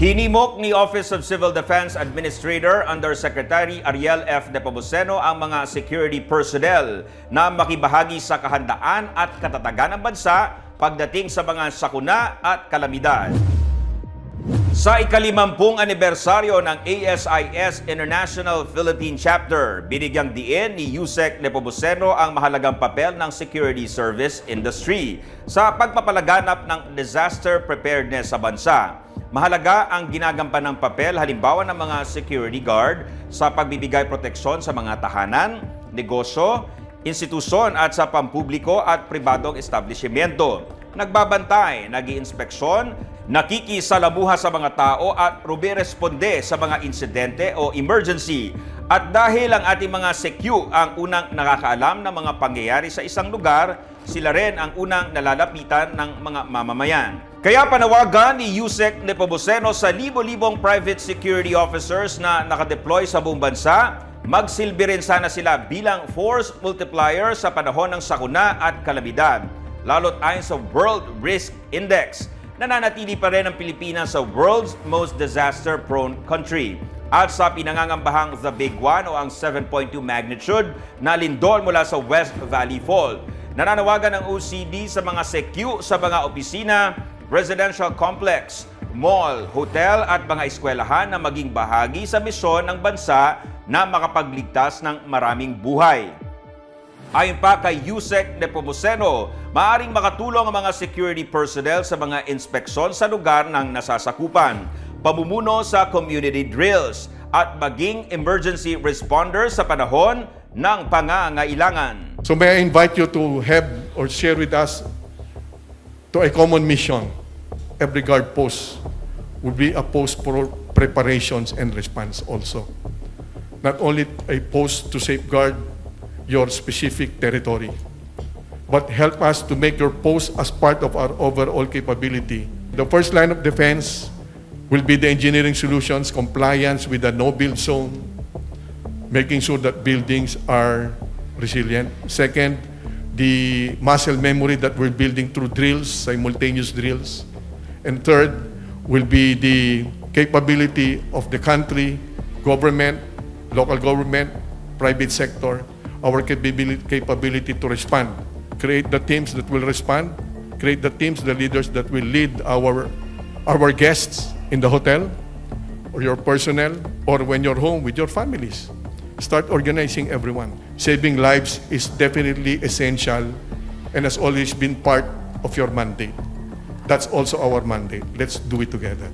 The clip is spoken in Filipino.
Hinimok ni Office of Civil Defense Administrator Undersecretary Ariel F. Nepomuceno ang mga security personnel na makibahagi sa kahandaan at katatagan ng bansa pagdating sa mga sakuna at kalamidad. Sa ika-50 anibersaryo ng ASIS International Philippine Chapter, binigyang diin ni Yusek Nepomuceno ang mahalagang papel ng security service industry sa pagpapalaganap ng disaster preparedness sa bansa. Mahalaga ang ginagampan ng papel halimbawa ng mga security guard sa pagbibigay proteksyon sa mga tahanan, negosyo, institusyon at sa pampubliko at pribadong establishmento. Nagbabantay, nag-iinspeksyon, nakikisalamuha sa mga tao at rumiresponde sa mga insidente o emergency. At dahil ang ating mga SECU ang unang nakakaalam ng mga pangyayari sa isang lugar, sila rin ang unang nalalapitan ng mga mamamayan. Kaya panawagan ni Yusek Nepomuceno sa libo-libong private security officers na nakadeploy sa buong bansa, magsilbi rin sana sila bilang force multiplier sa panahon ng sakuna at kalamidad. Lalo't ayon sa World Risk Index, nananatili pa rin ang Pilipinas sa world's most disaster-prone country. At sa pinangangambahang The Big One o ang 7.2 magnitude na lindol mula sa West Valley Fault. Nananawagan ng OCD sa mga SECU sa mga opisina, residential complex, mall, hotel at mga eskwelahan na maging bahagi sa misyon ng bansa na makapagligtas ng maraming buhay. Ayon pa kay Yusek Nepomuceno, maaaring makatulong ang mga security personnel sa mga inspeksyon sa lugar ng nasasakupan, pamumuno sa community drills, at maging emergency responders sa panahon ng pangangailangan. So may I invite you to have or share with us to a common mission. Every guard post will be a post for preparations and response also. Not only a post to safeguard your specific territory, but help us to make your post as part of our overall capability. The first line of defense will be the engineering solutions, compliance with the no-build zone, making sure that buildings are resilient. Second, the muscle memory that we're building through drills, simultaneous drills. And third will be the capability of the country, government, local government, private sector, our capability to respond. Create the teams that will respond, create the teams, the leaders that will lead our guests in the hotel, or your personnel, or when you're home with your families. Start organizing everyone. Saving lives is definitely essential and has always been part of your mandate. That's also our mandate. Let's do it together.